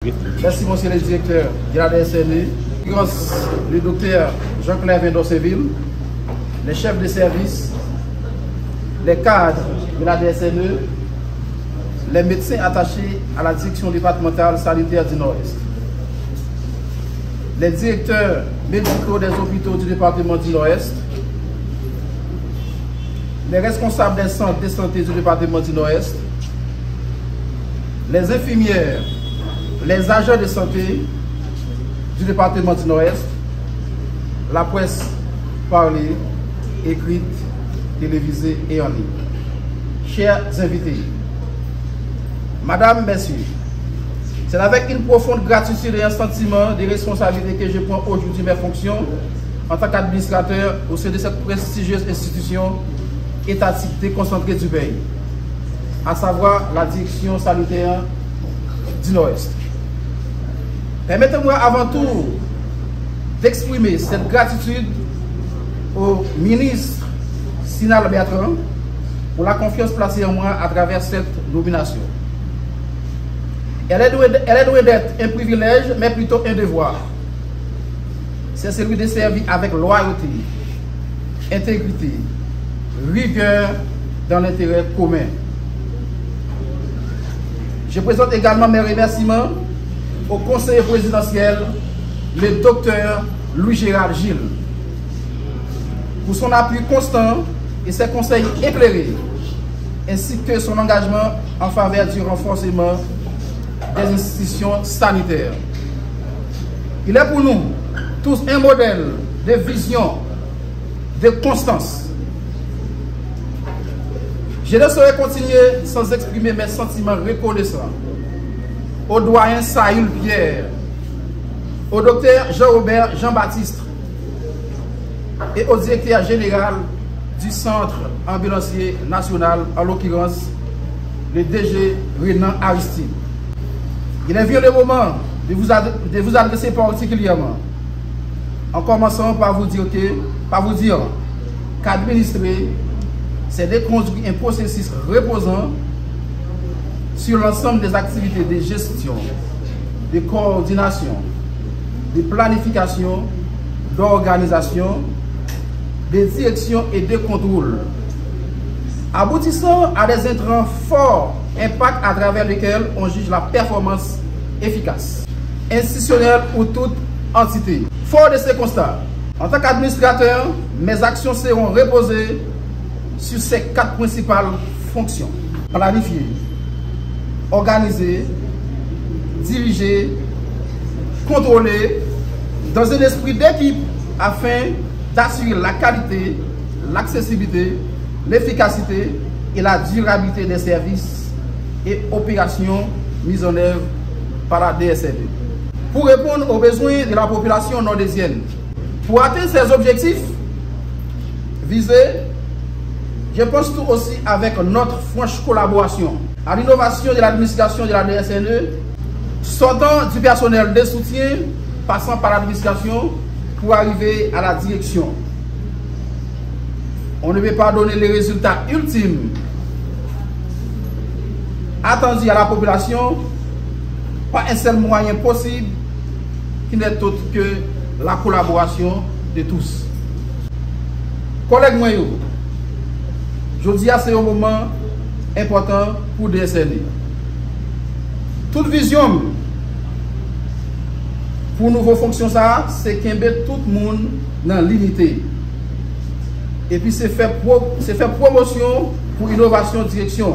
Merci, monsieur le directeur de la DSNE, le docteur Jean-Claire Vendorceville, les chefs de service, les cadres de la DSNE, les médecins attachés à la direction départementale sanitaire du Nord-Est, les directeurs médicaux des hôpitaux du département du Nord-Est, les responsables des centres de santé du département du Nord-Est, les infirmières, les agents de santé du département du Nord-Est, la presse parlée, écrite, télévisée et en ligne. Chers invités, Madame, Messieurs, c'est avec une profonde gratitude et un sentiment de responsabilité que je prends aujourd'hui mes fonctions en tant qu'administrateur au sein de cette prestigieuse institution étatique déconcentrée du pays, à savoir la direction sanitaire du Nord-Est. Permettez-moi avant tout d'exprimer cette gratitude au ministre Sinal Bertrand pour la confiance placée en moi à travers cette nomination. Elle est douée d'être un privilège, mais plutôt un devoir. C'est celui de servir avec loyauté, intégrité, rigueur dans l'intérêt commun. Je présente également mes remerciements au conseiller présidentiel, le docteur Louis-Gérard Gilles, pour son appui constant et ses conseils éclairés, ainsi que son engagement en faveur du renforcement des institutions sanitaires. Il est pour nous tous un modèle de vision, de constance. Je ne saurais continuer sans exprimer mes sentiments reconnaissants au doyen Saül Pierre, au docteur Jean-Robert Jean-Baptiste et au directeur général du Centre ambulancier national, en l'occurrence le DG Renan Aristide. Il est venu le moment de vous adresser particulièrement, en commençant par vous dire qu'administrer, c'est de conduire un processus reposant sur l'ensemble des activités de gestion, de coordination, de planification, d'organisation, de direction et de contrôle, aboutissant à des intrants forts impact à travers lesquels on juge la performance efficace, institutionnelle ou toute entité. Fort de ces constats, en tant qu'administrateur, mes actions seront reposées sur ces 4 principales fonctions. Planifier, organiser, diriger, contrôler dans un esprit d'équipe afin d'assurer la qualité, l'accessibilité, l'efficacité et la durabilité des services et opérations mises en œuvre par la DSNE. Pour répondre aux besoins de la population nordésienne, pour atteindre ces objectifs visés, je pense tout aussi avec notre franche collaboration à l'innovation de l'administration de la DSNE, sortant du personnel de soutien, passant par l'administration pour arriver à la direction. On ne peut pas donner les résultats ultimes attendus à la population, pas un seul moyen possible qui n'est autre que la collaboration de tous. Collègues moyens, je dis à c'est un moment important pour DSNE. Toute vision pour nouveau fonction ça, c'est qu'il y a tout le monde dans l'unité. Et puis c'est faire promotion pour innovation direction.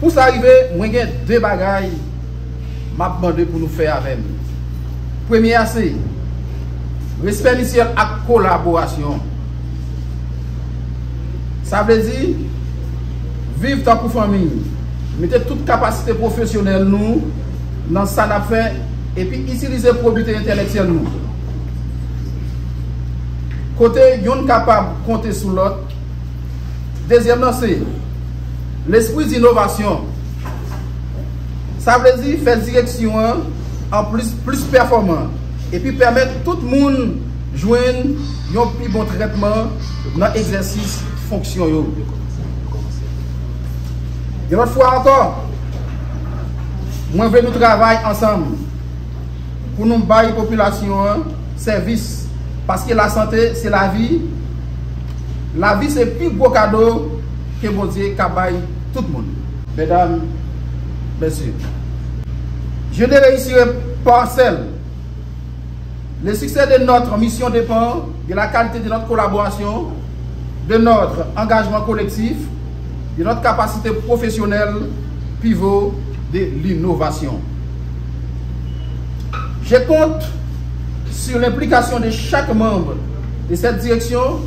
Pour ça arriver, moi j'ai 2 bagailles m'a demandé pour nous faire avec nous. Premier c'est respect mutuel et collaboration. Ça veut dire vivre tant pour famille, mettez toute capacité professionnelle nous dans ça n'a fait et puis utiliser probité intellectuelle nous. Côté yon capable de compter sur l'autre. Deuxièmement c'est l'esprit d'innovation. Ça veut dire faire direction en plus performant et puis permettre tout le monde de joindre un plus bon traitement dans l'exercice fonction. Et l'autre fois encore, Moi, je veux nous travailler ensemble pour nous bailler la population un service. Parce que la santé, c'est la vie. La vie, c'est le plus beau cadeau que mon Dieu cabaye tout le monde. Mesdames, messieurs, je ne réussirai pas seul. Le succès de notre mission dépend de la qualité de notre collaboration, de notre engagement collectif, de notre capacité professionnelle, pivot de l'innovation. Je compte sur l'implication de chaque membre de cette direction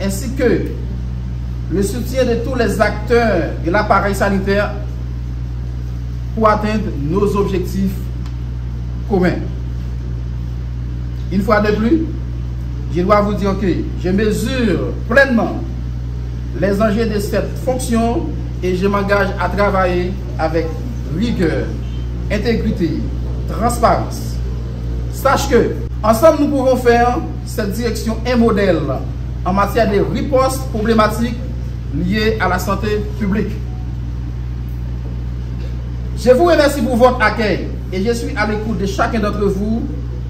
ainsi que le soutien de tous les acteurs de l'appareil sanitaire pour atteindre nos objectifs communs. Une fois de plus, je dois vous dire que je mesure pleinement les enjeux de cette fonction et je m'engage à travailler avec rigueur, intégrité, transparence. Sache que, ensemble, nous pouvons faire cette direction un modèle en matière de riposte problématiques liées à la santé publique. Je vous remercie pour votre accueil et je suis à l'écoute de chacun d'entre vous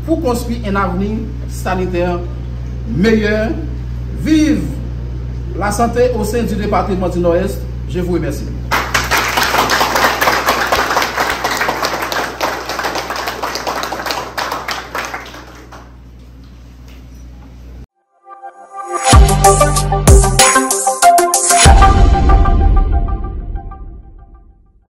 pour construire un avenir sanitaire meilleur. Vive la santé au sein du département du Nord-Est. Je vous remercie.